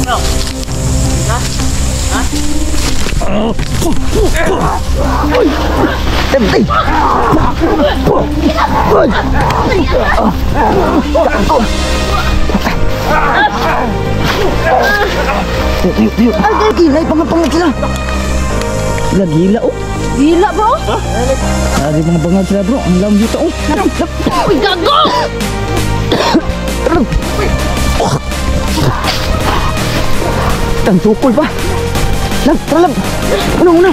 Gila, pangapangad sila. Gila oh. Gila bro. Lagi pangapangad sila bro. Ang lam dito oh. Uy, gago! Ang sukol pa. Lam, tara lam. Una,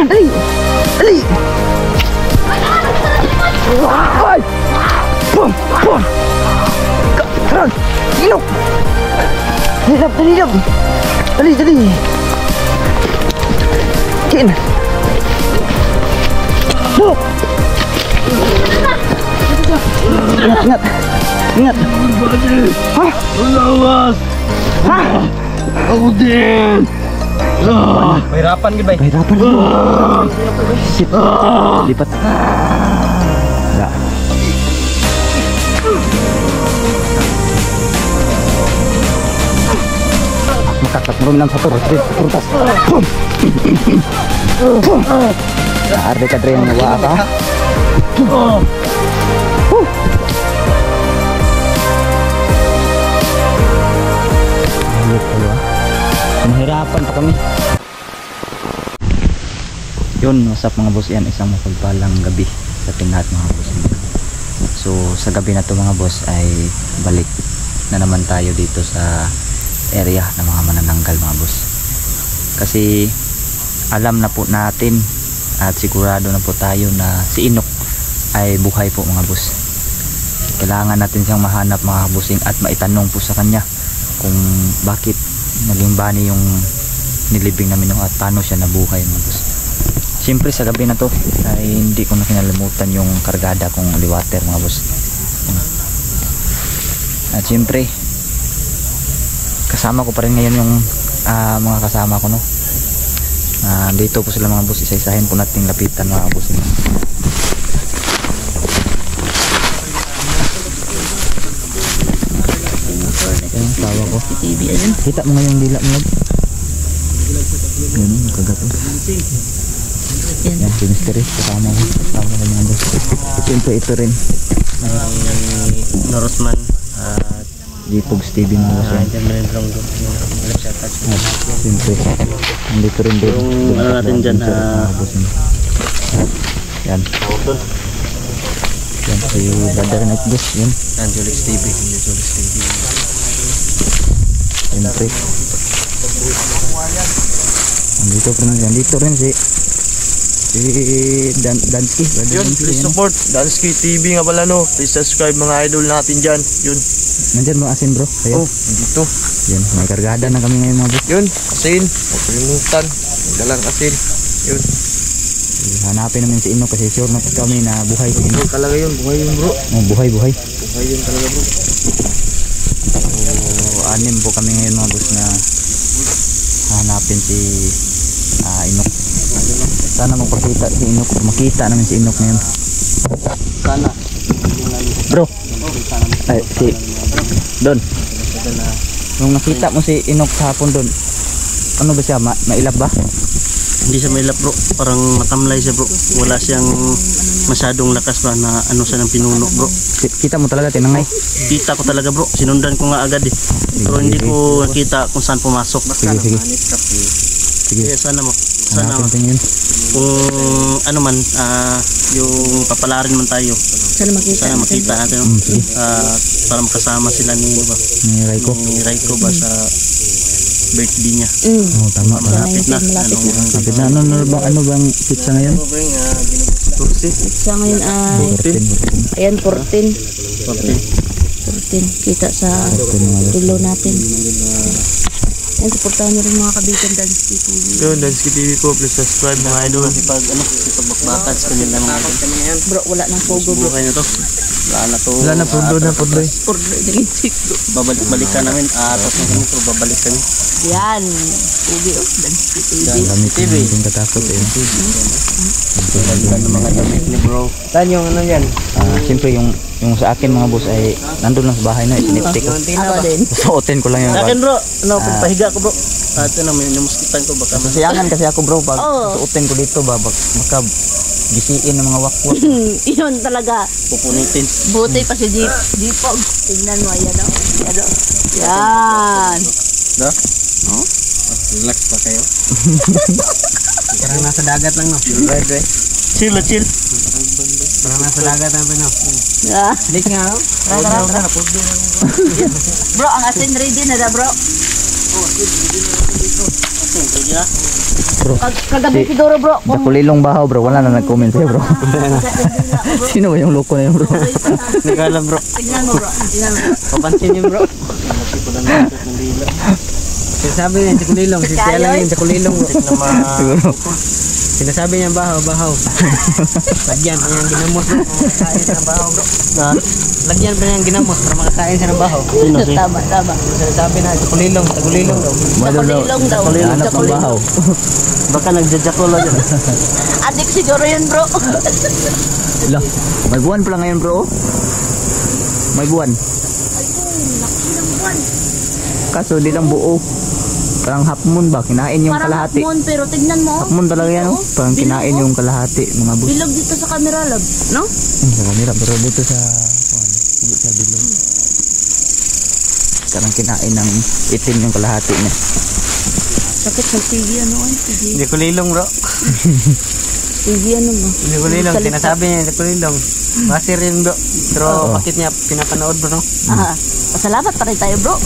dali. Dali. Ay! Pum! Tara, inok. Dali lam. Dali. Kin. Oh! Ingat. Hah? Lawas. Hah? Aku din. Mahirapan gid bay. Mahirapan. Shit. Lipat. Ya. Makakat mo ng motor. Prutas. Arde ka dre ng wa ka. Mahirapan pa kami. Yun, usap mga boss, yan isang mapagpalang gabi sa ating lahat mga boss. So sa gabi na to mga boss ay balik na naman tayo dito sa area ng mga manananggal mga boss. Kasi alam na po natin at sigurado na po tayo na si Inok ay buhay po mga boss. Kailangan natin siyang mahanap mga bossing at maitanong po sa kanya kung bakit naging bani yung nilibing namin at paano siya nabuhay mga boss. Siyempre sa gabi na to ay hindi ko na kinalimutan yung kargada kong liwater mga boss. At siyempre kasama ko pa rin ngayon yung mga kasama ko no. Dito po sila mga boss, isa-isahin po natin lapitan mga boss. Yan tawa ko. Kita mo nga yung dila mo. Ganun, kagat oh. Yan, si Mystery, kasama ko. Kasama ko mga boss. Siyempre ito rin. Norosman. Jipog Stevie mga boss. Siyempre, nandito rin doon. Yung ano natin dyan. Yan. Yan, si Brother Night Boss. Yan. Angelic Stevie. Siyempre. Nandito rin si Dansky. Yun, please support Dansky TV nga pala no. Please subscribe mga idol natin dyan. Yun. Nandyan mga asin bro. Ayun. Oh, dito. Yan, may kargada na kami ngayon mga boss. Yun, asin. Huwag kalimutan. Dalang asin. Yun. Hanapin namin si Inok kasi sure na kami na buhay si Inok. Talaga yun, buhay yun bro. Oh, buhay. Buhay yun talaga bro. So, anim po kami ngayon mga boss na hanapin si Inok. Sana magpakita si Inok. Makita namin si Inok ngayon. Sana. Bro. Ay, si Don. Nung nakita mo si Inok hapon Don, ano ba siya? Mailap ba? Hindi siya mailap bro. Parang matamlay siya bro. Wala siyang masyadong lakas ba na ano siya ng pinuno bro. Kita mo talaga tinangay? Kita ko talaga bro. Sinundan ko nga agad eh. Pero hindi ko nakita kung saan pumasok. Sige. Kaya sana Hanapin yun. kung ano man yung papalarin man tayo. Sana makita natin no? Para makasama sila ni Ni Raiko ba sa birthday niya. Oh, tama. Malapit na. Malapit na. Ano bang pizza ngayon? Sa ngayon ay ayan 14 kita sa tulo natin. Yan, supportahan nyo rin mga kabitan Dansky TV. Yun, Dansky TV po. Please subscribe mga idol. Pag bakbakan sa kanila natin. Bro, wala nang pogo bro. Buhay na to. Wala na, pudo na, pudo. Purdo yung chick. Balikan namin, tapos na kami, babalik kami. Yan. Ubi oh. Dan si TV. Dami yung katakot eh. Balikan ng mga damit ni bro. Saan yung ano yan? Siyempre yung sa akin mga boss ay nandun lang sa bahay na isinipti ko. Ako din. Suotin ko lang yung Sa akin bro, ano, pagpahiga ko bro. Ito na, may namuskitan ko baka. Masiyangan kasi ako bro pag Oo. suotin ko dito ba makab gisiin ng mga wakwak. Yun talaga. Pupunitin. Buti pa si Dipog. Tingnan mo, yan o. Yan o. Yan. No? Oh? Relax pa kayo. Parang nasa dagat lang no. Chill. Parang nasa dagat lang no. Ah. Lik nga oh. Tara. Bro, ang asin ready na da bro. Ready na? Bro, Kagabi siguro bro. sa kulilong bahaw bro, wala na nag-comment sa'yo bro. Sino ba yung loko na yun bro? Hindi ko alam bro. Tignan mo bro. Tignan mo. Papansin niyo bro. Sinasabi niya sa kulilong, si Tia lang yun sa kulilong bro. Siguro. Sinasabi niya bahaw. Lagyan pa niyang ginamos bro, makakain siya ng bahaw bro. Lagyan pa niyang ginamos para makakain siya ng bahaw. Tama. Sinasabi na sa kulilong daw. Kulilong daw. Hanap ng bahaw. Baka nagjajakolo dyan. Adik siguro yun bro. Lah, may buwan pala ngayon bro. May buwan. Kaso di lang buo. Parang half moon ba? Kinain yung Parang kalahati. hapmon pero tignan mo. Half moon talaga yan. Oh. Parang kinain yung kalahati mga boss. Bilog dito sa camera lab. No? Sa kamera pero dito sa hindi sa bilog. Parang kinain ng itim yung kalahati niya. Sakit ng TV ano ay. Hindi kulilong bro. TV ano ba? Hindi kulilong. Sinasabi niya hindi kulilong. Basir yun bro. Pero bakit niya pinapanood bro no? Pasalamat pa rin tayo bro.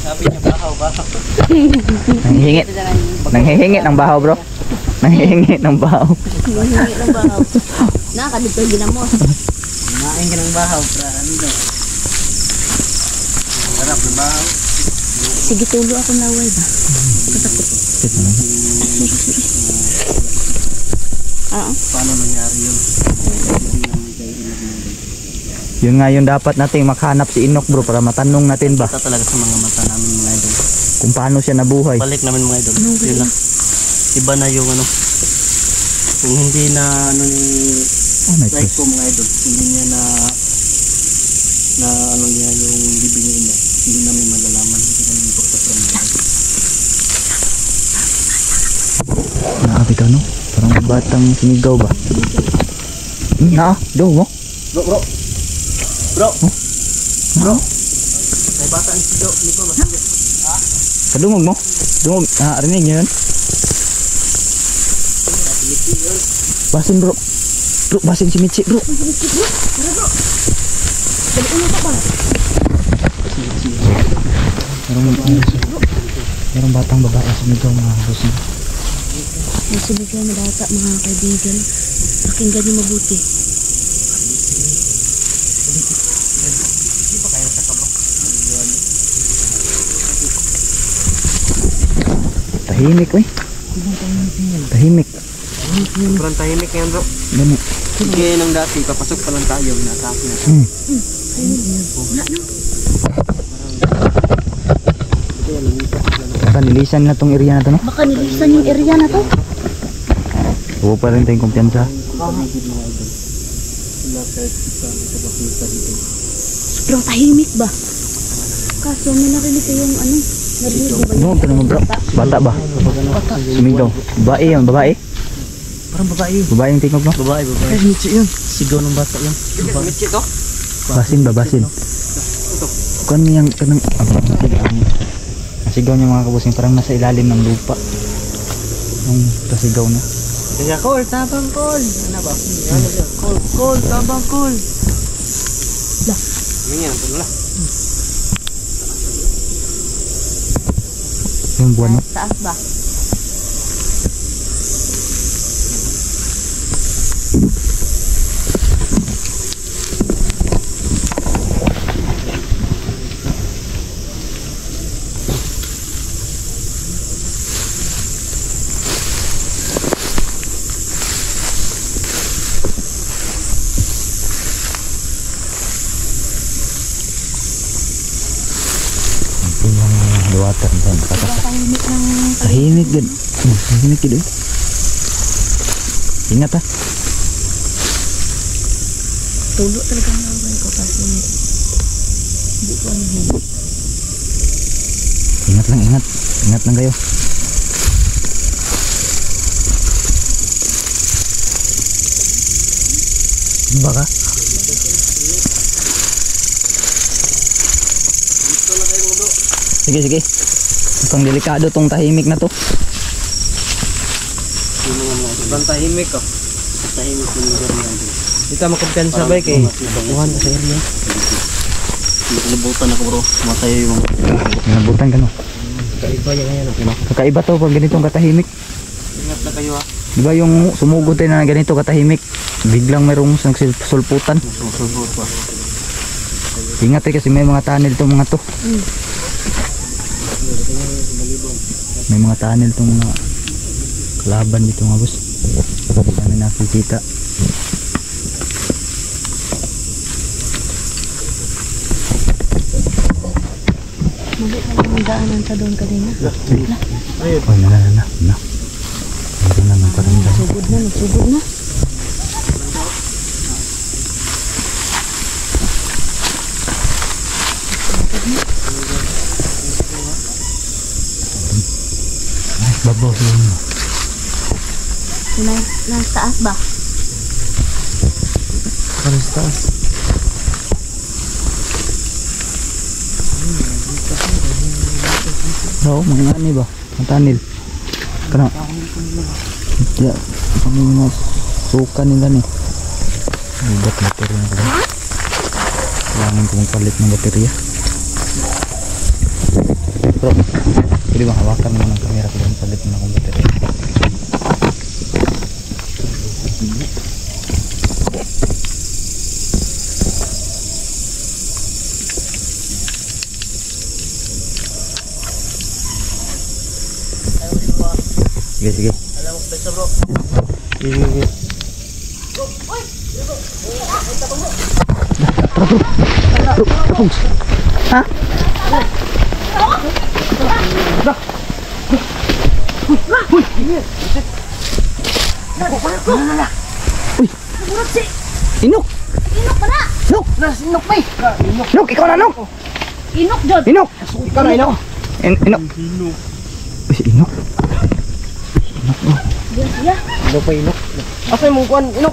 Sabi niya bahaw. Nanghihingi ng bahaw bro. Nanghihingi ng bahaw. Hihingi ng bahaw. Nakakadito yung ginamos. Kumain ka ng bahaw. Ano daw? Harap ng bahaw. Sige tulo ako na way ba? Paano nangyari yun? Yun nga yung dapat nating makahanap si Inok bro para matanong natin ba Kita talaga sa mga mata namin mga idol. kung paano siya nabuhay. Balik namin mga idol. Yun lang. Iba na yung ano. Kung hindi na ano ni Oh my like gosh. ko mga idol. Hindi niya na ano niya yung bibi niya ina. Hindi namin malalaman. Hindi namin pagkatram mga idol. Naabi ka no? Parang batang sinigaw ba? Do mo? Bro! May bata ang sigaw. Hindi ko masakit. Kadungog mo? Dungog. Rinig niyo yun? Basin bro. Bro, basin si Michi bro. Merong batang babae sumigaw mga boss. May sumigay na bata mga kaibigan. Pakinggan niyo mabuti. Tahimik oy. Tahimik. Sobrang tahimik yan bro. Gani. Sige nang dati. Papasok pa lang tayo. Natake na. Baka nilisan na tong area na to no? Baka nilisan yung area na to. Oo pa rin tayong kumpiyansa. Sobrang tahimik ba? Kaso may narinig kayong ano? Narinig mo ba yun? Ano ka naman bro? Bata ba? Sumigaw. Babae yan, babae? Parang babae. Babae yung tingog no? Babae. Ay, Michi yun. Sigaw ng bata yun. Michi to? Basin ba, basin? Kuan niyang kanang sigaw niya mga kabusing parang nasa ilalim ng lupa. Yung pasigaw na. Kaya call, tabang call. Ano ba? Call, tabang call. Lah. Minyan, ito na. Yung buwan no? Taas ba? water dan kata Tahimik ng tahimik gud. Tahimik gud. Ingat ha. tulo talaga ang away ko kasi hindi ko ano yun. Ingat lang, ingat. Ingat lang kayo. Baka sige, sige. Mukhang delikado tong tahimik na to. Ibang tahimik ko. Tahimik yung lugar natin. Dito makumpiyansa ba kay kuhan sa area. Nabutan ako bro. Matayo yung mga. Nabutan ka no. Kaiba yan ngayon. Kakaiba to pag ganitong katahimik. Ingat na kayo ha. Diba yung sumugod tayo na ganito katahimik, biglang mayroong nagsulputan. Susunod pa. Ingat kasi may mga tunnel tong mga to. May mga tunnel tong mga kalaban dito mga boss. Ano nakikita. Mali na lang ang daanan sa doon kanina. Ayun. Oh, na. Ito na ng paramdam. Nagsugod na, nagsugod na. Babaw yun. Nasa taas ba? Pares taas. Oo, mga ani ba? Mga tunnel. Kana. Ya, kami mga suka nila ni. Ubat baterya na pala. Kailangan kong palit ng baterya. Bro, pwede ba hawakan mo ng kamera ko dun palit na akong baterya? Sige, sige. Alam mo sa bro. Sige. Ha? Uy! Inok! Inok pa na! Inok! Inok! Ikaw na, Inok! Inok, Jod! Inok! Ikaw na ino. Inok! Uy, Inok! Diyan siya. Ino pa ino. Asa mo kuan ino?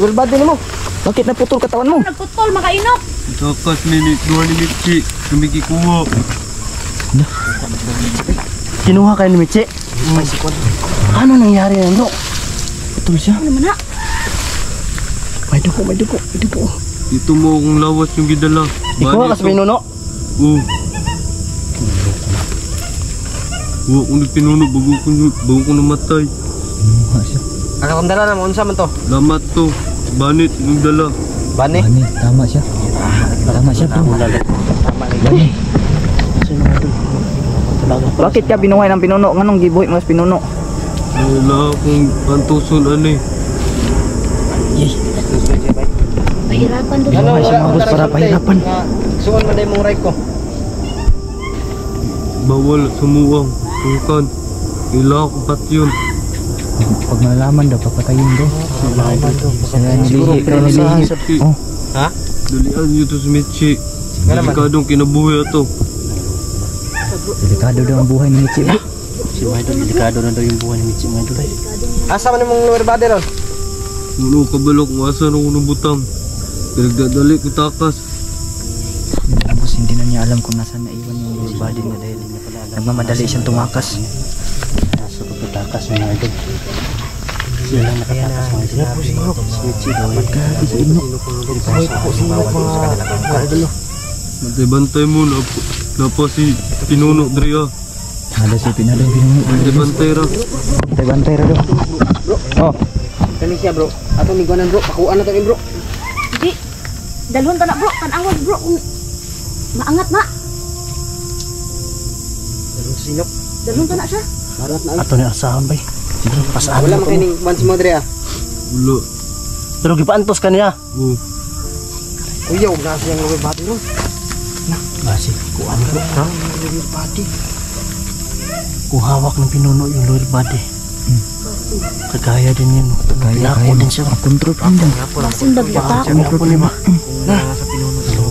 Well bad din mo. Bakit naputol katawan mo? Nagputol, mga inok! Takas minit 2 minit kumiki kuha. Kinuha kayo ni Michi. Ano nangyari na bro? Putol siya. Ano naman na? May dugo, may dugo, may dugo. Dito mo akong lawas yung gidala. Ikaw kasi pinuno. Oo. Huwag kong pinuno bago ko namatay. Ano siya? Akong dala na mo unsa man to? Lamat to. Banit yung dala. Bani, tama siya. Tama siya bro. Bani. Bakit ka binuhay ng pinuno? Nganong gibuhi mas pinuno? Wala akong pantuson ani. Pahirapan doon. Binuhay siya mga boss para pahirapan. Suwan man mong right ko. Bawal sumuwang. Tungkan. Ila ko pat yun. Pag malalaman daw, papatayin daw. Sila nilihi, nilihi. Oh, Ha? Dalian nyo to sa Michi. Delikadong kinabuhi ato. delikado daw ang buhay ng Michi. Si Maidol, delikado na daw yung buhay ni Michi Maidol. Asa man mong lower body ron? Ulo kabalo kung asa na unang butang. Pinagdadali ko takas. Tapos hindi na niya alam kung nasaan naiwan yung lower body niya dahil nagmamadali siyang tumakas. Nasa pagkatakas ng Maidol. Sila lang nakatakas ng Maidol. Si Michi daw. Pagkati sa inyo. Bantay-bantay mo na po si Pinuno Drea. Nada si Pinado yung pinuno. Bantay-bantay ra. Bantay-bantay ra daw. Oh, Kani siya bro. Ato ni guanan bro. Pakuan na to bro. Di. Dalhon ka na, bro. Tanangon, bro. Maangat na. Sinok. Dalhon ka na siya. Marat na. Ato ni asahan bay. Sige, pasahan Wala mo ko. makining once mo Drea. Wala. Pero gipaantos ka niya. Oh. Uyaw na siyang lower body ron. Basi, kuhaan bro. Ha? Kung hawak ng pinuno yung lower body. Kagaya din yun. Kaya Pinako din siya. Control pa din. Basing baglatak. Pinako ni ba?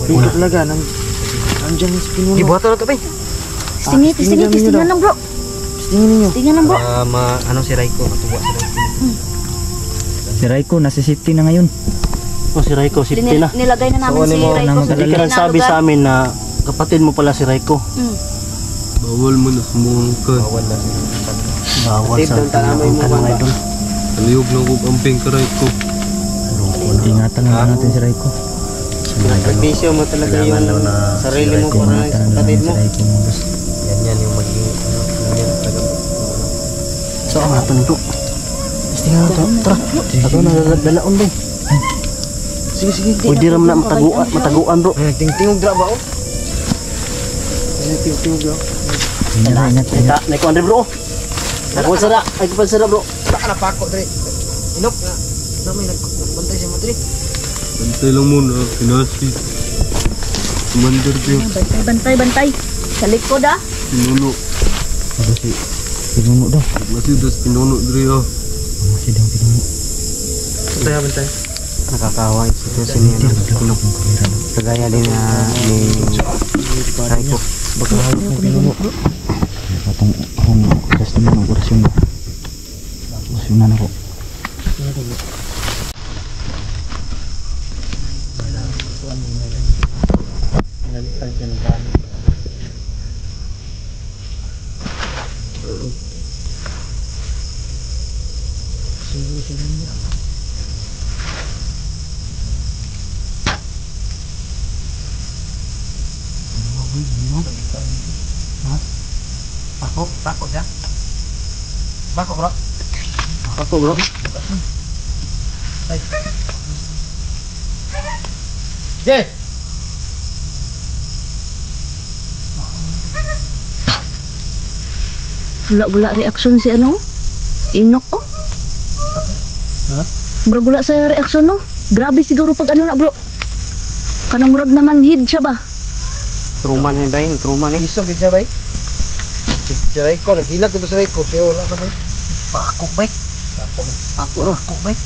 Dito talaga, nandiyan sa pinuno. Ibuhat na ito, bay. Testingan lang bro. Testingan lang bro. Ano si Raiko, matuwa si Raiko. Si Raiko, nasa safety na ngayon. O si Raiko, safety na. Nilagay na namin So, si ano mo, Raiko. Hindi ka nagsabi sa amin na kapatid mo pala si Raiko. Bawal mo na sumungkan. Bawal na Bawal sa pinakungkan mga idol. Aliyog na ko kamping ka Raiko. Ingatan lang natin si Raiko. Pagdisyo mo talaga yung sarili mo para sa kapatid mo. Yan yung magiging yan talaga. So, ang natin bro. Tingnan na to. Tara. Ako na dalaon ba? Sige. Pwede ram na mataguan bro. Tingtingog dra ba o? Tingtingog dra. Ingat. Naiko andre bro. Ako sara. Ay ko sara bro. Saka na pako dre. Inok na. Damay nagbantay siya mo dre. Bantay lang muna. Pinasi. Commander Pio. Bantay. Sa likod ah. Pinuno. Pinuno daw. Masih das pinuno dre ah. Masih daw pinuno. Bantay. Nakakawa yung sitwasyon niya ng tulog. Kagaya din na ni Raiko. Baka hawak ng pinuno. Patong akong customer ng orasyon mo. Orasyonan ako. Bako siya. Bako bro. Ako bro. Jay! Gula-gula reaksyon si ano? Inok oh. Ha? Bro, gula sa reaksyon no? Grabe siguro pag ano na bro. Kanang murag naman hid siya ba? Truman yan dahil. Truman eh. Isog siya bay. Si Raiko. Naghilag ito si Raiko. Pero wala ka bay. Pakok bay. Ako bay.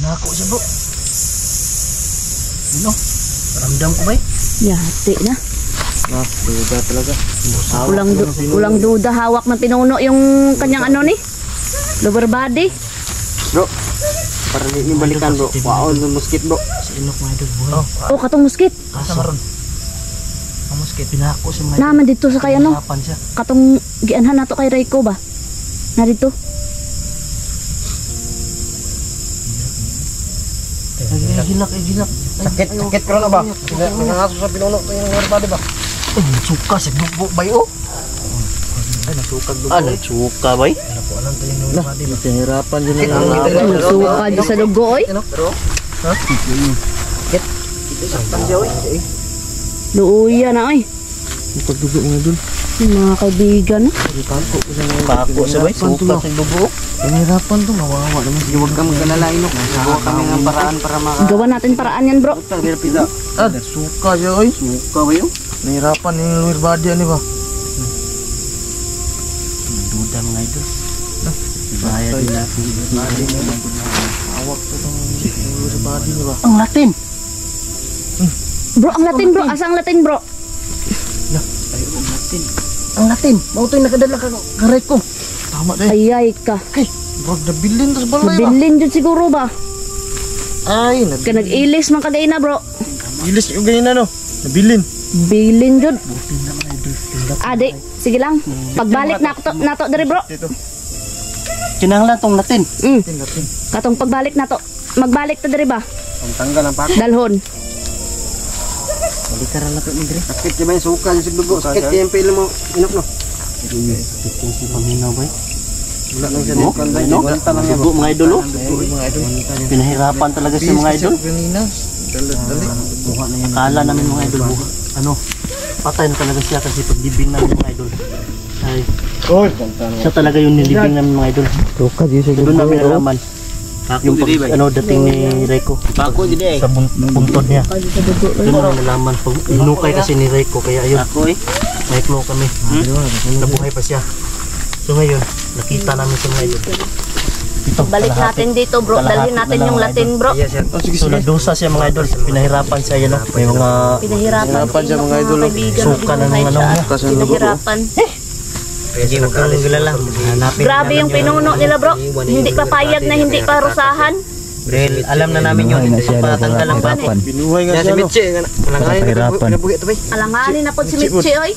Nako siya bro. Ano? Ramdam ko bay. Yati na. Duda talaga. Ulang duda hawak ng pinuno yung kanyang ano ni? Lower body. Bro. Para hindi balikan bro. Wow, yung muskit bro. Sa inok mga idol buhay. Oh, katong muskit. Asa maron? Ang muskit. Pinako siya mga idol. Naman dito sa kay ano? Hirapan siya. Katong gianhan nato kay Raiko ba? Na dito. Gilak. Sakit ko na ba? Nangaso sa pinuno to yung barbado ba? Ay, nagsuka sa dugo bay oh. Ay, nasukag dugo. Nagsuka bay? Nakuanan to yung barbado ba? Hirapan din na Suka di sa dugo oy. Pero, ha? Sakit. Saktan siya oy. Luuya na oy. Yung pagdugo mga idol. Yung mga kaibigan. Pako sa bay? Suka sa dugo. Pinahirapan to, mawawa naman. Huwag ka magkalala Inok. Nagawa kami ng paraan para Gawa natin paraan yan bro. Pida. Suka siya oy. Suka ba yun? Nahirapan yung lower body ano ba? Duda mga idol. Bahaya din natin. Hawak to itong lower body niya ba? Ang Latin. Bro, ang Latin bro. Asa ang Latin bro? Ang Latin. Mauto yung nakadala ka karay ko. Tama dahil. Ayay ka. Ay, bro, nabilin tas balay ba? Mabilin dyan siguro ba? Ay, Ka nag-ilis man kagay na bro. Ilis yung ganyan na no. Nabilin. Bilin jud. Ade, sige lang. Pagbalik nato diri bro. Kinahanglan tong Latin. Latin. Katong pagbalik nato. Magbalik ta diri ba? Ang tanggal ang pako. Dalhon. Balik ka rin lapit mo diri. Sakit yung may suka yung sigdugo. Sakit yung pilo mo. Inok no. Si paminaw bay. Wala lang siya Oh, dito. ano? Dugo mga idol oh. Mga idol. Pinahirapan talaga si mga idol. Dali. Akala namin mga idol buha. Ano? Patay na talaga siya kasi paglibing namin mga idol. Ay, Oy, siya talaga yung nilibing namin mga idol. Suka di sa Doon namin nalaman. Yung pag, dating ni Reiko. Pako gid eh. Sa buntod niya. Kasi sa dugo Doon namin nalaman. Pag inukay kasi ni Reiko, kaya yun. May clue kami. Nabuhay pa siya. So ngayon, nakita namin sa mga idol. Ito, Balik natin dito bro, dalhin natin yung Latin bro. Yes, sir. So nadusa siya mga idol. Pinahirapan siya yan. May mga Pinahirapan siya mga idol. suka na ng ano niya. Pinahirapan. Sige, wag kang gilala. Hanapin. Grabe yung pinuno nila bro. Hindi pa payag na hindi pa rusahan. Brel, alam na namin yun. Binuhay na siya daw Patanggal ang para pahirapan. Binuhay nga Yan si siya. Mitche, nangangain Pahirapan. na buhi ito ba? Alanganin na po si Mitchi oy.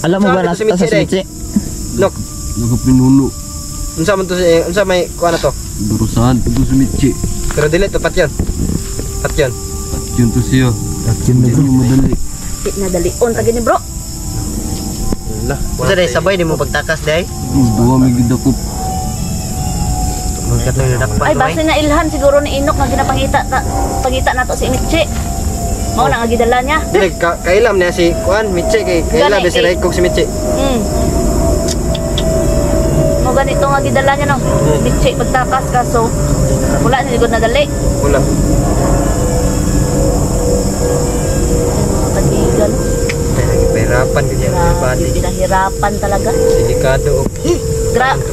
Alam mo ba Sabi ko nasa si Mitzi, sa Mitzi? Look, Nagapinuno. unsa man to unsa may kuha na to? Durusahan ito sa Mitchi. Pero dili to pat yun. Pat yun. Yun to siya. Yun na bro. Madali. Di nadalion tagi ni bro. Lah, unsa day sabay di mo pagtakas day? Duwa may gidakop. Magkat na dakpan. Ay base na ilhan siguro ni Inok nga pangita nato si Mitchi. Mao na nga gidala niya. Dili kailam niya si kuan Mitche kay kailam Gani, si Raikog si Mitche. Mo ganito nga gidala niya no. Mitchi pagtakas kaso wala na ligod na dali. Wala. Kadigan. Pahirapan ganyan ang body. Pinahirapan talaga. Delikado.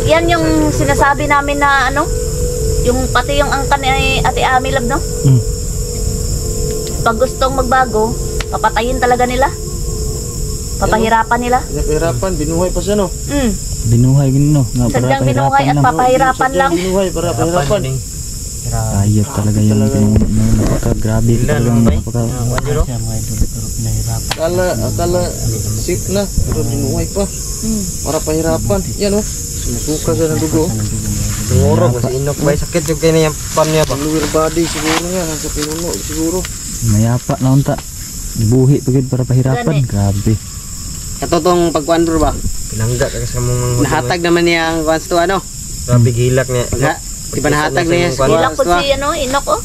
Yan yung sinasabi namin na ano, yung pati yung angkan ni Ate Ami Love no. Pag gustong magbago, papatayin talaga nila. Papahirapan nila. Pahirapan, binuhay pa siya no. Binuhay gino nga para Sadyang binuhay at pahirapan lang. papahirapan lang. Binuhay para pahirapan. Ayop talaga yung pinuno mo. Napaka-grabe talaga. Napaka... Akala sick na, pero binuhay pa. Para pahirapan. Yan oh. Sumusuka siya ng dugo. Siguro kasi Inok ba sakit yung kanya yung pan niya ba? Lower body siguro yan, sa pinuno siguro. Mayapa na unta. Buhi pagid para pahirapan. Gani. Grabe. Kato tong pagkuandro ba? Pinangga ka sa mong Nahatag naman niya ang kwansto ano? Grabe gilak niya. Nga, di ba nahatag niya sa Ilang kwansto? po si ano, Inok oh.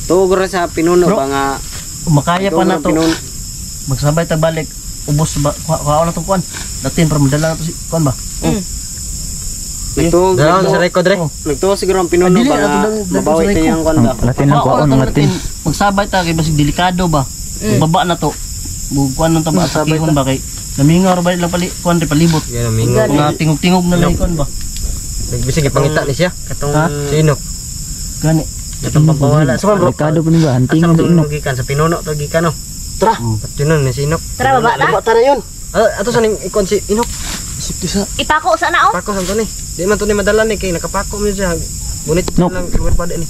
Tuog ra sa pinuno Bro. ba nga Makaya pa na to. pinuno. Magsabay ta balik. Ubos ba? Kuha na tong kuan. Datin para madala na to si kuan ba? Nagtuog Daw sa record re. nagtuog siguro ang pinuno Dili, ba ato nga lang- mabawit lang na sa yung kuan ba? Ang latin ng kuwaon ng latin. Magsabay ta kay basig delikado ba? Baba na to. Kuan nang taba sa kihon ba kay namingaw ra ba lang pali kuan ri palibot. Yan ang mingo. Gani. Mga tingog-tingog na lang kuan ba? Nagbisig ipangita ni siya. Katong Ha? Si Inok. Gani. katong papawala sa bro. Delikado pa ni ba? Hunting Asa mo sa tong inok. gikan sa pinuno to gikan no. Tra. At yun ni si Inok. Tara baba na. Bata na yun. Ato sa ning ikon si Inok. Sipti sa Ipako sana oh. Pako sa to ni. Di man to ni madala ni kay nakapako mo siya. Bunit Nok. lang lugar pa ni.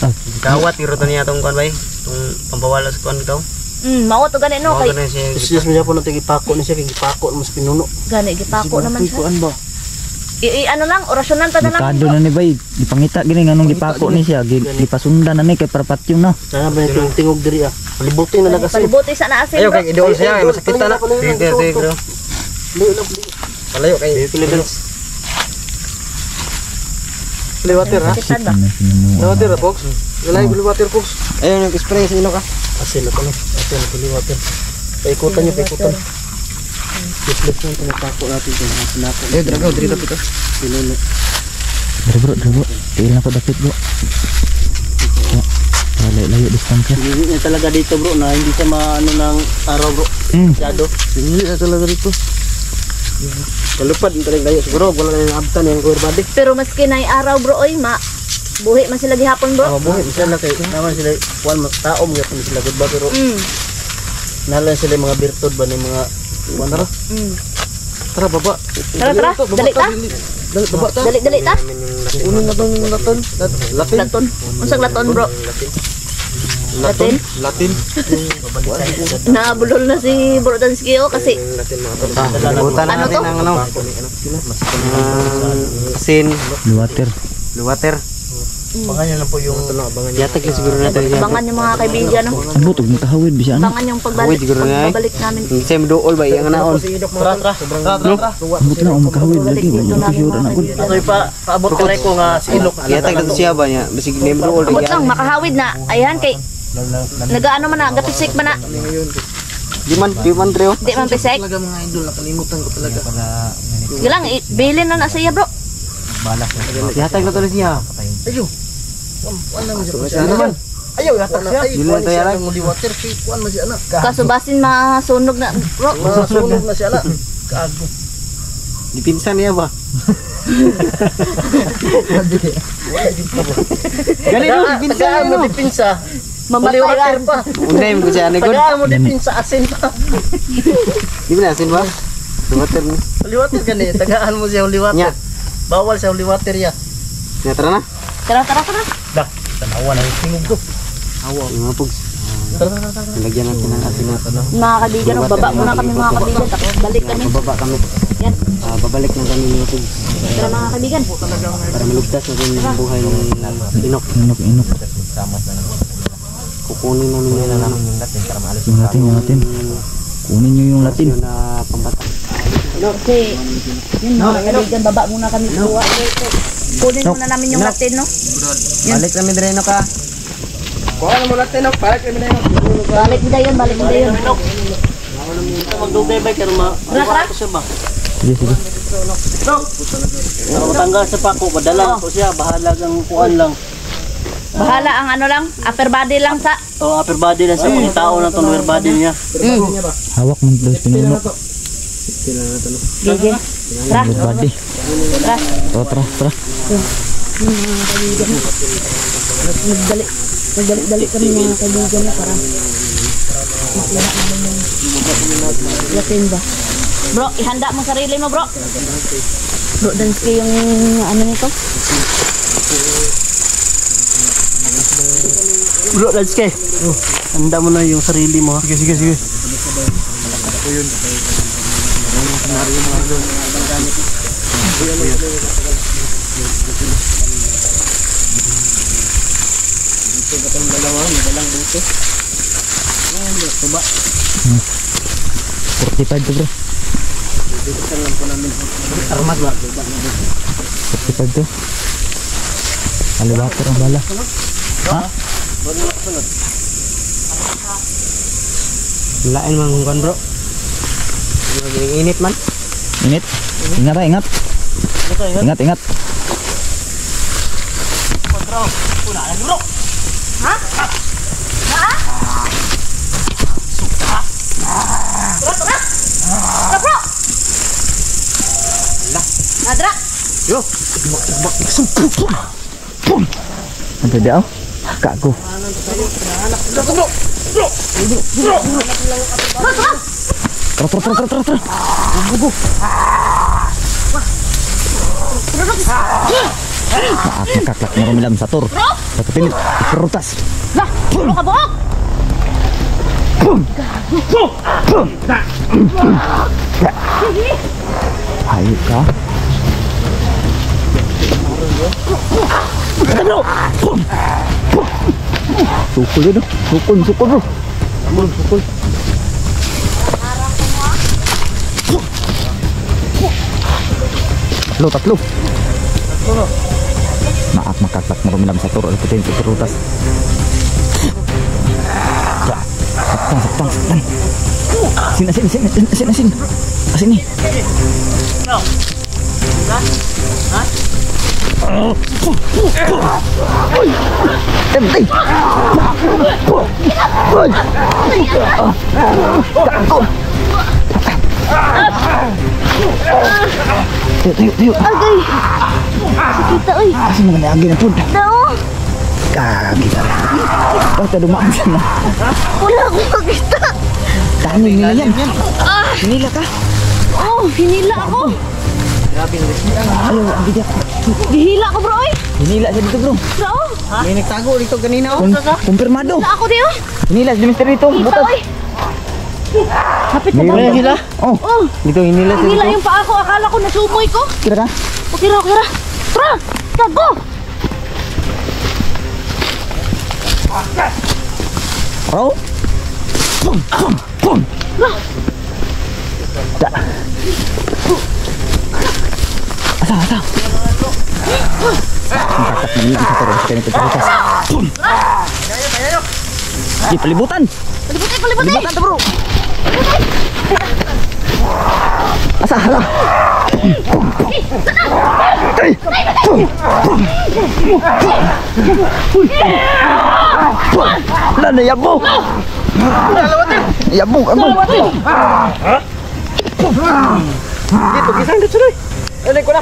Ah, Kawat iro to niya tong kuan ba? Tong pampawala sa kuan bitaw. Mao to gani no kay Siyas mo po natin gipako ni siya kay gipako mo sa pinuno. gani gipako naman siya. Kuan ba? Ano lang, orasyonan ta na lang. delikado na ni bay. Ipangita gini nga nung gipako ni siya. Gipasundan na ni kay para patyong na. Sana ba yung tingog diri ah. Palibutin na lang kasi. Palibuti sana asin Ayo bro. kay idol siya kay masakit na. Sige bro. Palayo kay Liwater ha. Sakitan ba? Liwater box. Galay liwater box. Ayun yung spray si Inok ah. Asin na kami. Asin na liwater. Paikutan niyo, paikutan. Flip mo ito napako natin dyan. Natin. Ayun drago dito pito. Pinuno. Dari bro, dari bro. Tigil na ko dapit bro. Layo distansya. Hindi niya talaga dito bro na hindi siya maano ng araw bro. Masyado. Hindi na talaga dito. Kalupad talaga layo siguro wala na abtan yung gour body. Pero maski na araw bro oy, buhi man sila gihapon bro. Mabuhi sila kay naman sila kuan taom gyapon sila good ba pero nalan sila yung mga birtud ba ni mga kuan ra. Tara baba. Tara, dali ta. Dali baba ta. Dali ta. Uno na tong laton. Latin. Laton. Unsang laton bro? Latin. Latin. Nabulol na si Bro Dansky oh kasi Butan Ano natin to? ang ano. Asin, Luwater. liwater. Pangalan lang po yung Yatag lang siguro natin. abangan yung mga kaibigan no. Ano tog makahawid bisya ano? Abangan yung pagbalik, Away, siguro nga eh. pagbalik namin. Say dool ba iyang naon. Tra. Ambot na o makahawid lagi. Wala ko sure na gud. Atoy pa paabot ka ko nga si Ilok. Yatag na to siya ba niya. Bisig membro all Abot lang makahawid na. Ayan kay nagaano man na, gapisik man na. Di man treo. Di man pisik. Talaga mga idol nakalimutan ko talaga. Sige lang, bilin na na siya bro. balak na. Ihatag na tuloy niya. Ayo. Ano mo Siya naman. Ayaw yatag siya. Dili na tayo lang. Muli water kay kuan man si anak. Kaso basin masunog na bro. Masunog na si anak. Kago. Dipinsan niya ba? Galing mo, dipinsan Tagaan mo niya. dipinsa. Mamatay Muli water lang. pa. Unday mo siya ni good. Tagaan mo dipinsa asin pa. Di ba nasin ba? Water ni. Muli water gani. Tagaan mo siya muli Nya. water. Bawal siya muli water ya. Ya tara na. Tara. Dah. Tanawa na yung tingog ko. Mga pugs. Lagyan natin ng asin natin. Mga kaibigan, baba muna kami mga kaibigan. Tapos balik kami. Bababa kami. Yan. Babalik na kami mga pugs. Tara mga kaibigan. Para malugtas natin yung buhay ng inok. Inok. Kukunin namin yung latin para maalis Yung latin. Kunin nyo yung latin. na pambata. Okay. Yun mga kaibigan, baba muna kami. Kunin muna namin yung latin, no? Balik kami dire no ka. Kuha mo latin no. Balik kami na yun. Balik mo dayon. Magdugay pero Tara. siya ba? Sige. Tanggal sa pako, padala ko siya, bahala ang kuan lang. Bahala ang ano lang, upper body lang sa. Upper body lang sa mga tao na to, lower body niya. Hawak mo daw pinuno. Gigi. Tara. Good body. Tara. Magdali kami mga kaibigan na para makuha namin yung latin ba. Bro, ihanda mo sarili mo bro. Bro, Dansky yung ano nito. Bro, let's go. Handa mo na yung sarili mo. Sige. Coba. 45 to bro. Armat ba? 45 to. Aliwater ang bala. Ha? Lain man kan bro. Init man. Ingat. Ingat. Nadra. Ada dia. Kakku. Ter. Kakak merumilam satur. Satu pinit. Kerutas. Lah, bro ka buok. Ayo kah? Sukul itu, sukul bro. Sukul. Tatlo. Maaf makakak merumilam satur. Ikutin kerutas. Setang. Sini. Sini. Yuk. Agay. Sakita oy. Kasi mga naagin na po. Dao. Kita. Basta dumaan sana. Wala akong makita. Dami nila yan. Hinila ka. Oh, hinila ako. Ayo, bigat. Dihila ko bro oy. Hinila siya dito bro. Dao. May nagtago dito kanina. Kumpirmado. Wala ako diyo. Hinila si Mr. dito. Kita Butas. oy. Hapit ka Hinila ba? sila. Oh, Oh. dito hinila siya Hinila dito. yung paa ko. Akala ko nasumoy ko. Kira ka? Kira. Tara. Tago. Bro. Pum. Tak. Asal. Kakak memiliki satu rasa yang terbatas. Di pelibutan. Palibutin. Pelibutan tuh bro. Asa hala. Lala yabo. Yabo kamu. Gitu, kisah dito suloy. Alay ko na.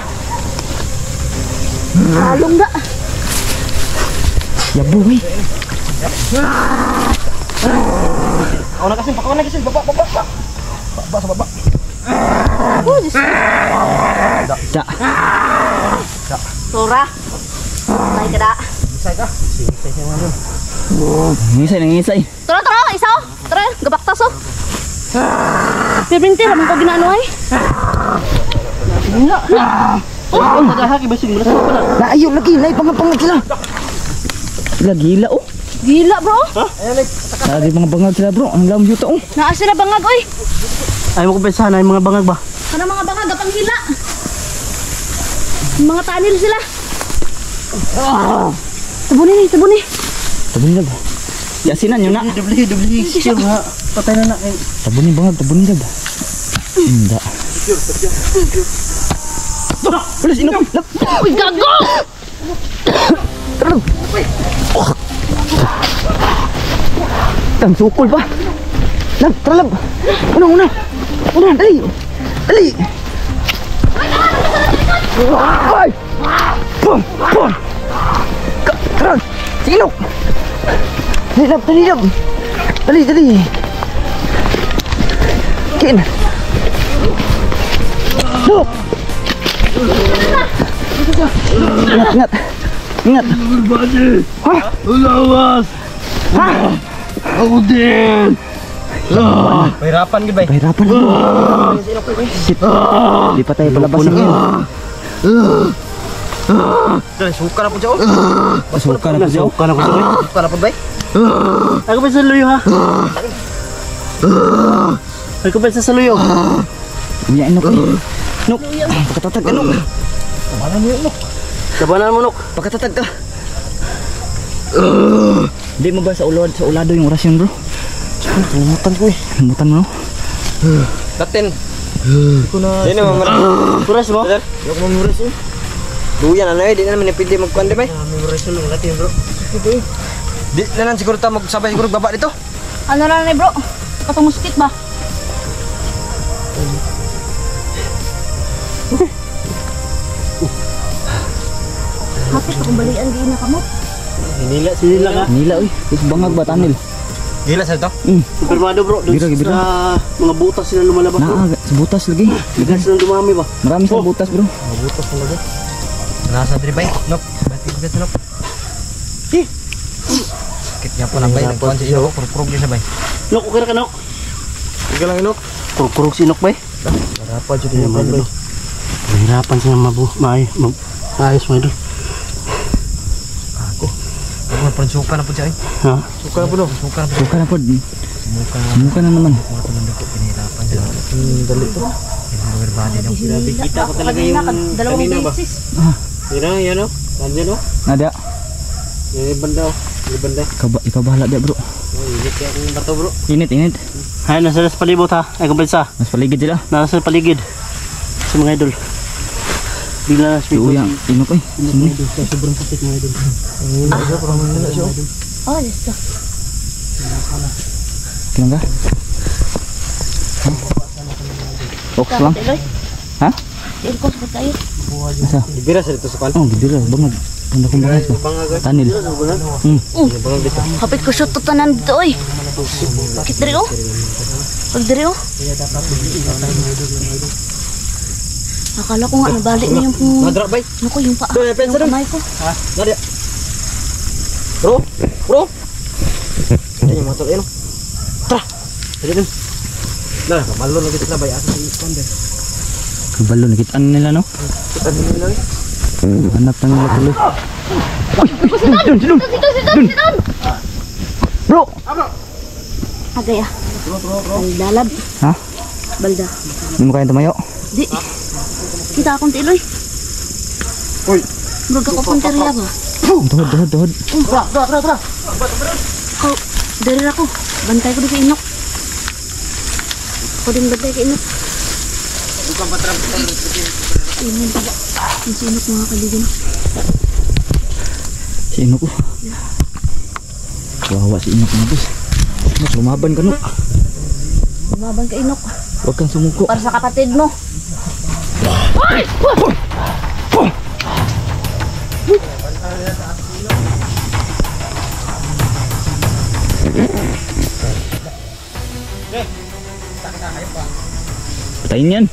Halong da. Yabo eh. Ako na kasi, baba. Baba sa baba. Oh, Diyos. Da. Tora. May kada. Isay ka. Nangisay. Tora, isa oh. Tora, gabaktas oh. Pibinti, naman ko ginano ay. Oh, nagahaki ba sige beres pala. Na ayo lagi, nay pangapangag sila. Sila gila oh. Gila bro. Lagi mga bangag sila bro. Ang lam yuta oh. Naa sila bangag oy. Ay mo ko pensahan ay mga bangag ba? Kana mga bangag apang hila. Mga tanil sila. Sabuni. Tabuni lag. Yasinan yun na. Dubli. Sure ha. Patay na. Tabuni bangag, tabuni lag. Hindi. Pulis inok. Uy, gago! Tang sukul pa. Lang, terleb. Una, dali. Ay! Pum. Terang. Sinok. Dali. Kin. Look. Ingat. Hah? Ulawas. Hah? Ako din. Pahirapan gid bay. Pahirapan. Shit. Di pa tayo palabas ngayon. Suka na po siya. Pasukan na po siya. Suka na po bay. Ako pa sa luyo ha. Ako pa sa luyo. Uya inok. Nok. Pagkatatag ka nok. Kabanan mo nok. Pagkatatag ka. Di mo ba sa ulado yung orasyon bro? Kalimutan ko eh. Kalimutan mo no? Datin. Sino mo mara? Kuras mo? Yok mo muras eh. Duyan ano eh, di na naman pwede magkuan di bay. Memorization ng natin bro. Di na nan siguro ta magsabay siguro baba dito. Ano na ni bro? Katong muskit ba? Hapit akong balian di na kamot. Sinila ka. Nila uy. Is bangag ba tanil? Gila sa ito. Kumpirmado bro. Doon Bira. sa mga butas sila lumalabas bro. Naa, sa butas lagi. Bigla silang dumami ba? Marami sa butas bro. Mabutos talaga. Nasa diri bay. Nok. Bati ko sa nok. Kit niya po na bay. Nagkuhan si Inok. Kurkurog din sa bay. Nok, okay na ka nok. Sige lang Inok. Kurkurog si Nok ba eh? Harapan siya din bay. Mahirapan siya maayos mo idol. Ako magpansuka na po siya eh. Ha? Suka na po no. Suka na po. Suka na po. Sumuka na naman. Mga tumanda ko. Pinahirapan siya. Dali to. Yung body daw. Kita ko talaga yung kanina ba? Yan o. Nandiyan o. Nada. Yung banda o. Yung banda. Ikaw bahala dia bro. Init kaya akong bato bro. Init. Ay, nasa palibot ha. Ay, kumpensa. Mas paligid sila. Nasa paligid. Sa mga idol. Bigla na Si Uyang. Inok eh. Sini. Sobrang kapit mga idol. Oh, Diyos ko. Kinang ka? Ox lang. Tiloy. Ha? Tiil ko sa tayo. Asa? Ibira sa dito sa kwan. Oh, gidira. Bangag. Tanda kong bangag ba? Tanil. Hapit ko shoot to tanan dito oy. Bakit diri oh? Pag diri oh. Akala ko nga nabalik na yung Madra bay. naku yung paa. Doon, pensa Yung doon. kamay ko. Nari. Bro. Ay, yung motor yun. Tara. Dali dun. Nah, malo na kita bay asa si Commander. Kabalo. Nakitaan nila no? Kita din nila eh. Hanap na nila tuloy. Sidon. Bro! Agay ah. Baldalab. Ha? Balda. Hindi mo kayang tumayo? Di. Kita akong tiloy. Uy. Bro, ako punteriya ba? Tuhod. Tara. Ako, diri ako. Bantay ko din sa inok. Ako din bantay ka inok. Ayun ba? Ang sinok mga kaibigan. Si Inok ko. Wawa si Inok mga boss. Inok, lumaban ka, Nok. Lumaban ka, Inok. Huwag kang sumuko. Para sa kapatid mo. Patayin yan.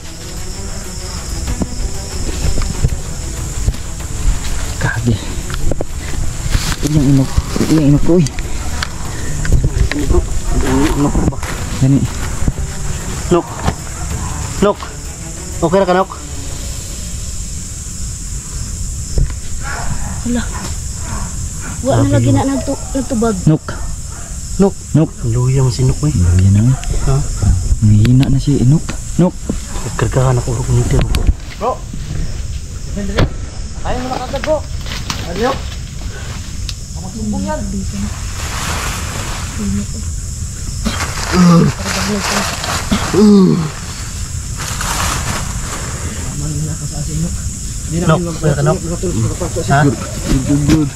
Kage. Ito yung Inok. Ito yung Inok ko eh. Nok ba? Gani. Nok. Nok. Okay ra ka, Nok? Wala. Wala na lagi na nagtubag. Nok. Nok. Nok. Luya mo si Nok eh. Yan na. Ha? Mahihina na si Inok. Nok. Nagkargahan ako urok nito. Bro. Ayaw mo na kagad, bro. Ayaw. Sumbong yan. Nok, kaya ka, Nok? Ha? Good.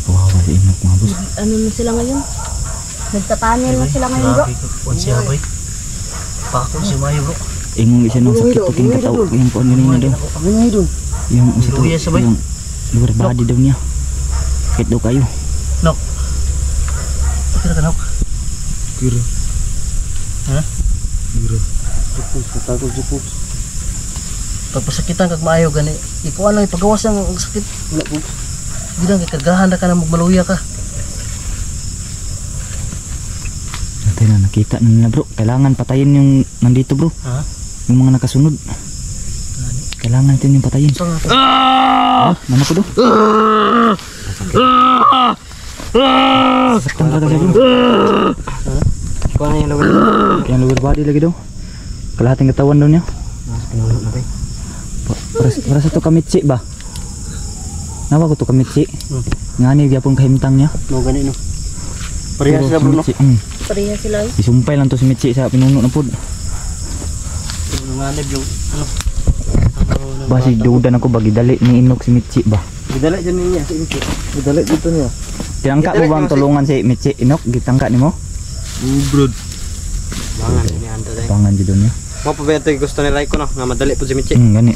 Kawawa si Inok mga boss. Ano na sila ngayon? Nagtatanil na sila ngayon, bro. Grabe ka, kuwan siya, boy. Pako si Mayo, bro. Ingong isa nung sakit puting kataw. Yung kuan ganun na daw. Ano nga doon? Yung isa to. Luya sabay. Yung lower body daw niya. Kahit daw kayo. Nok. Okay ra ka, Nok? Kira. Ha? Kira. Supos. Pagpasakitan kag maayo gani, ikuan lang ipagawas ang sakit. Wala po. Di lang ikargahan na ka na magmaluya ka. Ito na nakita na nila bro. Kailangan patayin yung nandito bro. Ha? Yung mga nakasunod. Kailangan natin yung patayin. So nga to. Mana ko do? Saktan talaga siya bro. Kuha na yung lower. Yung lower body lagi daw. Kalahating katawan daw niya. Pinuno na ba? Para sa to kamitsi ba? Nawa ko to kamitsi. Ngani gyapon kahimtang niya. No gani no. Parehas sila bro no. Pareha sila eh. Isumpay lang to si Mitsi sa pinuno na pod. Nganib yung ano. Basi duda na ko bagi dali ni Inok si Mitsi ba. Gidala dyan niya si Inok. Gidala dito niya. Tinangka mo bang tulungan si Mitsi Inok? Gitangka nimo? Brod. Mangan ini anda dai. Pangan jud niya. Mo pa ba ito gusto ni Raiko no? Nga madali po si Michi. Gani.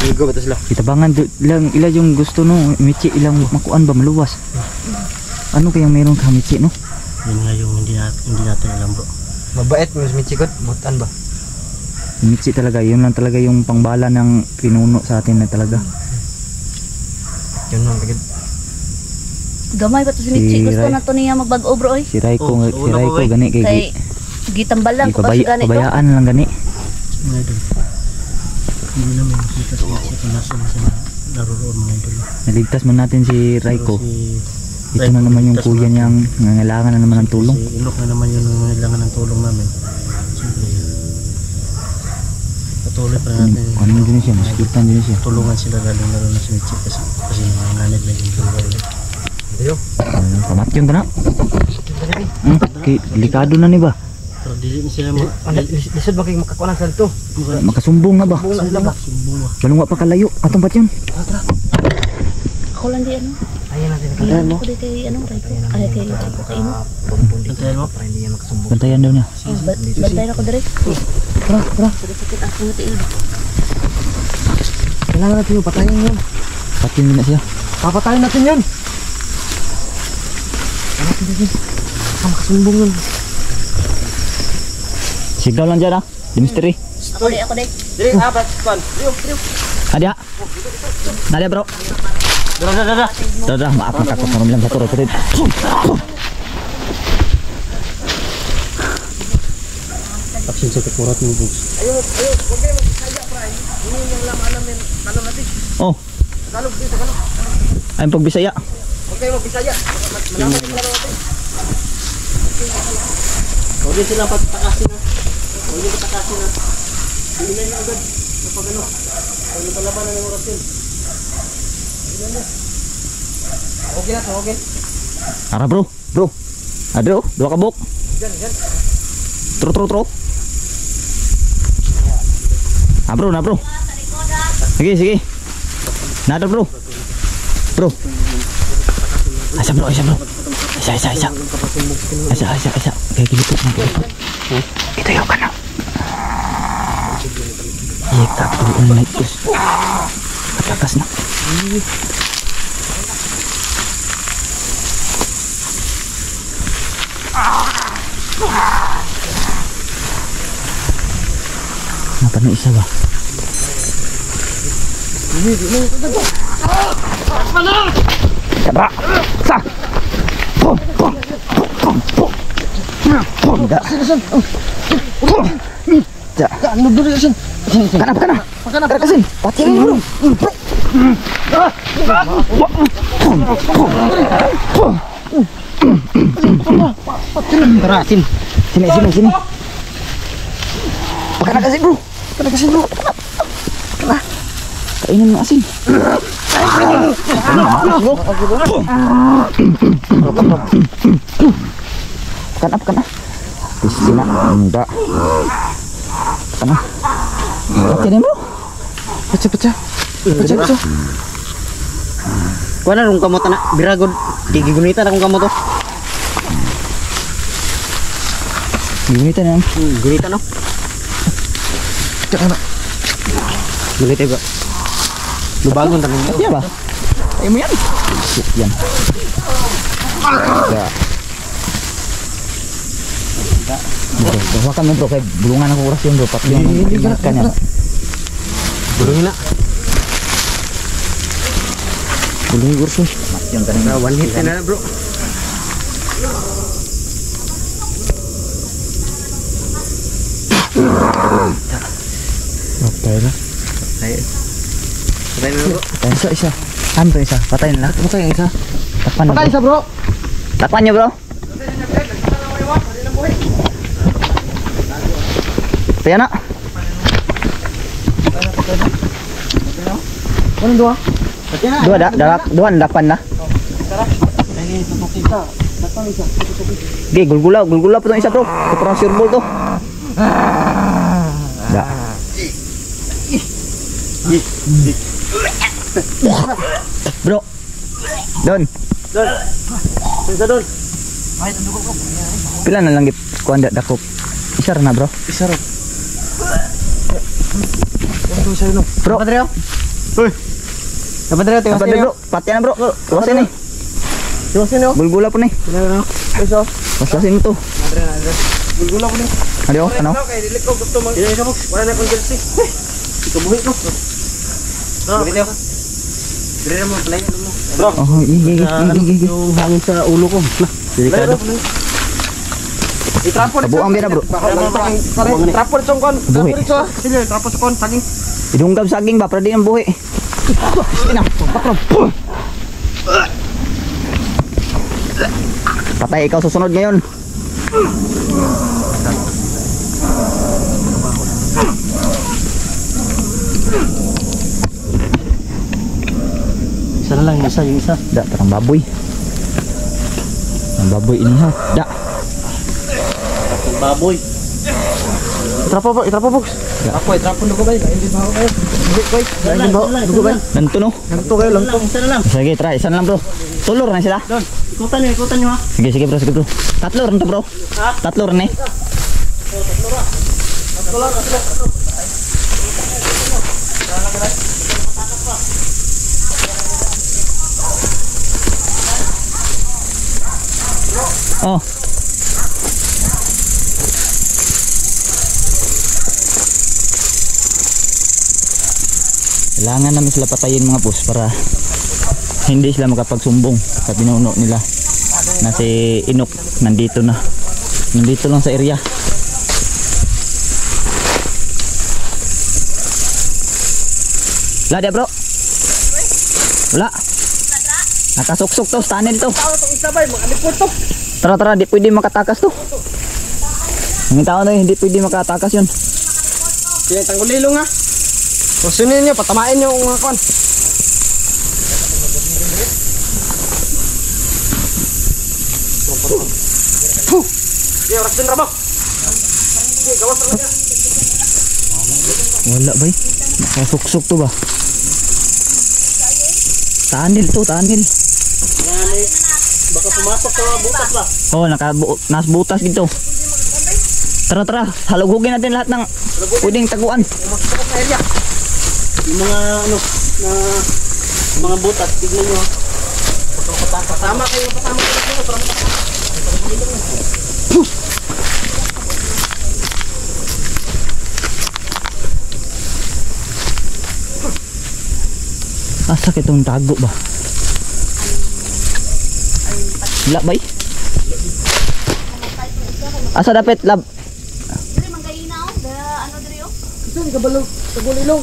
Ligo ba ito sila? Itabangan lang ila yung gusto no Mitsi ilang makuan ba maluwas. Ano kayang meron ka Mitsi no? Yun nga yung hindi natin alam bro. Mabait mo si Michi kot. Butan ba? Mitsi talaga, yun lang talaga yung pangbala ng pinuno sa atin na talaga. Yun lang agad. Gamay pa to si Michi. Gusto na to niya magbago bro eh. Si Raiko, Oh, si una Raiko ko, eh. gani kay Kay gitambal lang ko kasi ganito. pabayaan lang gani. Mga idol. Hindi namin makita sa kung nasa na naroon mga idol. Naligtas man natin si Raiko. Si Ito na naman yung kuya niyang nangangailangan na naman ng tulong. Si Inok na naman yung nangangailangan ng tulong namin. Siyempre, patuloy pa natin Ano din siya, maskitan din siya. tulungan sila lalo na si Michi kasi nanganganib na yung buhay. Pamatyon ka na. Okay, delikado na ni ba? Pero dili na sila mo. Lisod ba kayo makakuha sa dito? Makasumbong na ba? Sumbong ba? Walong wa pa kalayo. Atong patyon. Ako lang di ano. Ayan natin. Ayan mo. Ako di kay ano, Raiko. Ay kay Raiko kay Ino. Antayin mo? Para hindi niya makasumbong. Bantayan daw niya. Bantayan ako direct. Bra. Sakit ako ng tiil. Kailangan natin yung patayin yun. Patyon din na siya. Papatayin natin yun. Hanapin natin. Baka makasumbong yun. Sigaw lang dyan ah. Di mystery. Ako di. Dili, apat, pan. Adia. Nadia bro. Dara, maaf na kakot na lang sa turo. Absent sa kakurat mo bugs. Ayun, huwag kayo magsaya, Fry. Hindi yung laman namin, tanong natin. Oh, Tagalog dito, Tagalog. ayun pagbisaya. Huwag kayo magbisaya. Malaman yung laro natin. Huwag din sila patakasin na. Huwag din patakasin na. Tingnan niyo agad kapag ano. Huwag din palabanan ng oras yun. Tingnan niyo. Okay na, okay. Ara bro, bro. Ada dua kabuk. Tro. Ah bro, bro. Sige. Nada bro. Bro. Asa bro. Asa. Kayak gitu kan. Kita yuk kan. Iya, tak perlu naik terus. Ke atas nak. Kenapa nih isa ba? Coba. Sa. Pom. Tidak. Ya. Anu dulu sini. Kana. Kasih. Patin dulu. Terasin. Sini. Kana kasih bro. Kana. Kainin mo asin. Kana. Di sini enggak. Kana. Patin bro. Pecah. Kuana rung kamu tanak biragod gigunita na kung kamu to. Gunita na. Gunita no. Kana. Gunita ba. Lubangon ta ninyo. Iya ba? Ay mo yan. Yan. Ya. Hawakan mo bro, kay bulungan ako oras yun bro. Pati yung kanya. Bulungin na. Bulungan oras yun. Yung kanina. One hit na bro. Okay na. Patay na bro. Isa. Ano to isa? Patayin na. Patay isa. Takpan na. Patay isa bro. Takpan nyo bro. Kaya na. Ano dua? Dua na dapan na. Oke, gulgula pa itong isa bro. Parang sureball to. Da. Bro. Don. Isa doon. Pila na lang git kuan dakop. Isa ra na bro. Isa ro. Ano sa ino? Bro. Padreo. Hoy. Padreo tinggal Dapat sini. bro. Patian bro. Tuwas ni. Tinggal sini. Gulgula po ni. Ano? Iso. Paslasin mo to. Adre. Gulgula ko ni. Adio, ano? Kay dili ko gusto mo. Dili mo. Wala na kong jersey. Ikabuhi ko. No. Dili mo play mo. Bro. Oh, gigi. Yung hangin sa ulo ko. Delikado. Itrapo dito. Tabuang bira bro. Trapo dito kon. Buhi. Sige, trapo sa kon saging. Idunggab saging ba para di ang buhi. Ina, patro. Patay ikaw susunod ngayon. Isa na lang yung isa. Da, parang baboy. Ang baboy ini ha. Da. Baboy. Itrapo po. Ako itrapo dugo ba? Hindi ba ako kayo? Hindi ko. Hindi ba? Dugo ba? Nanto no. Ganto kayo lang to. Isa na lang. Sige, try. Isa na lang bro. Tulor na sila. Doon. Ikutan nyo ha. Sige bro. Tatlor na to bro. Tatlor na eh. Oh. Kailangan namin sila patayin mga boss para hindi sila makapagsumbong sa pinuno nila na si Inok nandito lang sa area. Wala dia bro. Wala. Nakasuksok to, stanil to. Tara, di pwede makatakas to. Ang tao na hindi pwede makatakas yun. Kaya tanggulilong ha. Kusunin nyo, patamain nyo mga kon. Dia oras din ramo. Sige, gawas lang niya. Wala bay. Nakasuksok to ba? Tanil to, tanil. Baka pumasok sa butas ba? Oh, nasbutas dito. Tara, tara. Halugugin natin lahat ng pwedeng taguan. Yung mga ano na mga butas, tignan nyo. Pasama kayo, pasama kayo. Asa kitong tago ba? Wala bay? Asa dapat lab? Diri manggayina oh, da ano diri oh. Saan ka balog? Sa gulilong.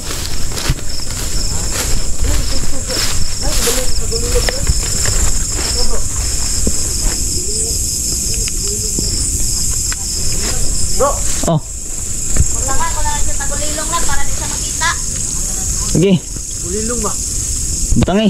Bro, Oh, Maglangan ko na lang sa tagulilong lang para di siya makita. sige. Gulilong ba? Butangi.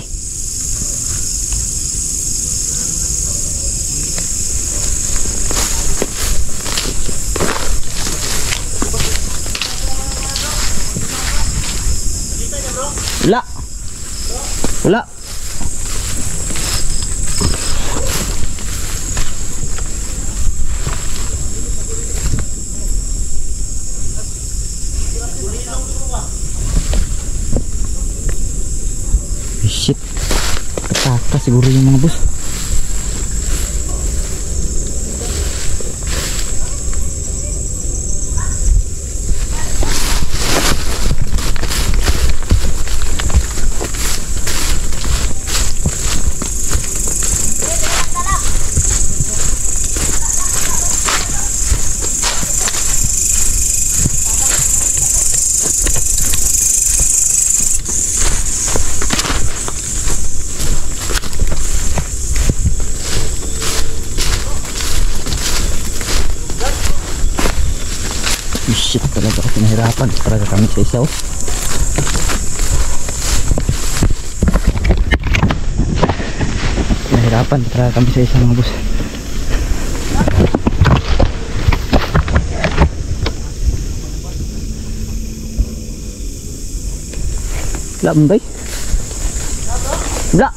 Wala. Wala. Shit. Kataka siguro yung mga boss. Shit, talaga ako pinahirapan. Talaga kami sa isaw. Pinahirapan talaga kami sa isaw mga boss. Wala mo ba? Wala.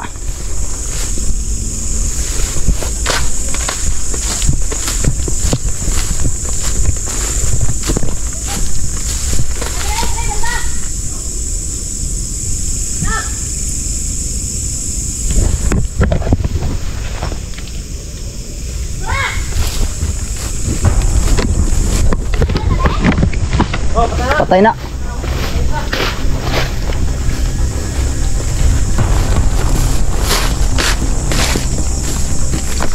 Patay na.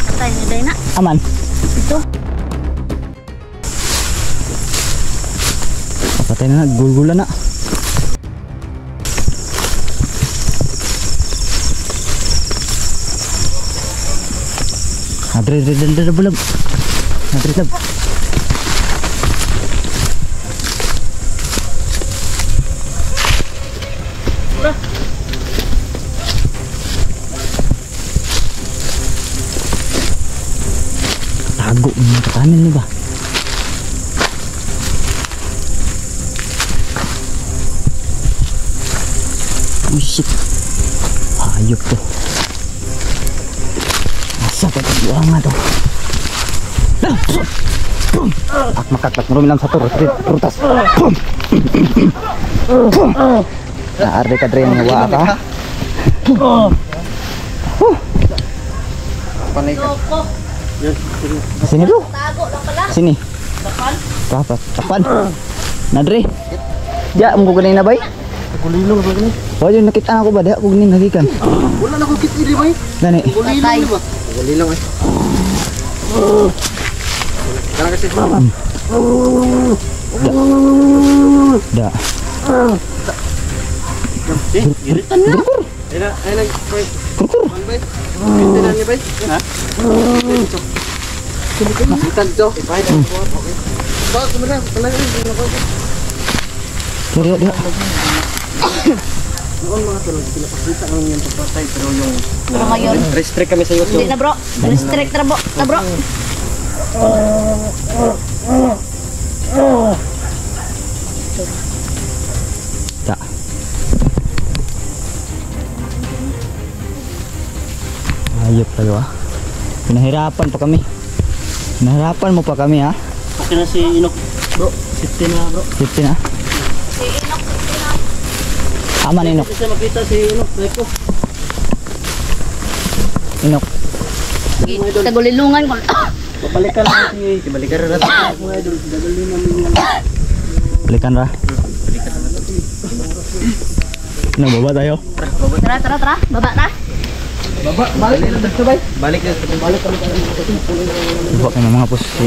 Patay ni Dayna. Aman. Ito. Patay na, gulgula na. Adre bulag. Adre lab. Tago ng mga katanin niyo ba? Oh shit. Hayop to. Asa pa ito buang nga to. Ak makakak marumi lang satu rutas. Naarde ka dre ng waa ka. Panay ka. Loko. Sini bro. Tago lang pala. Sini. Tapan. Tapan. Nadre. Ya, mo galing na bay? Gulilong ba gani? Oh, yung nakita ako ba? Di ako galing hagikan. Wala na ko kit ili ba? Gani. Gulilong ba? Gulilong eh. Kana kasi. Da. Giritan na. Ay nag bay. Kurkur. Man bay. Hindi na ni bay. Ha? Ikan jo. Bay. Okay. Ba, kumara. Kailangan din ako. Dia. Noon mga tulog pinapakita ang yung pagpatay pero yung Pero ngayon, restrict kami sa YouTube. hindi na bro. Restrict na bro. Na bro. Ta. Ayop tayo ah. Pinahirapan pa kami. Pinahirapan mo pa kami ha. Okay na si Inok. Bro, 15 na bro. 15 na. Si Inok, Aman Inok. Kasi makita si Inok. Reko. Inok. tagulilungan ko. Babalikan lang si. Balikan na natin mga idol. Dadali namin yung Balikan ra. Ano, baba tayo? Tara, tara, tara. Baba ta. Balik na sabay. Balik na. Balik kami. Baba kayo ng mga pusi.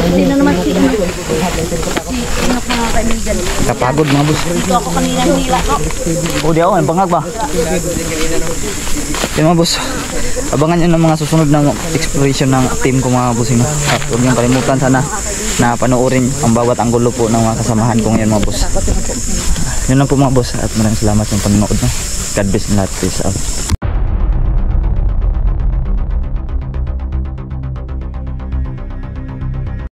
Hindi na naman si Inok mga kaibigan. Kapagod mga bus. Dito ako kanina hinila ko. O di ako, ang bangag ba? Yan mga boss, abangan nyo ng mga susunod na exploration ng team ko mga bossing. At huwag niyong kalimutan sana na panoorin ang bawat anggulo po ng mga kasamahan ko ngayon mga boss. Yun lang po mga boss at maraming salamat sa panonood. God bless and lahat. Peace out.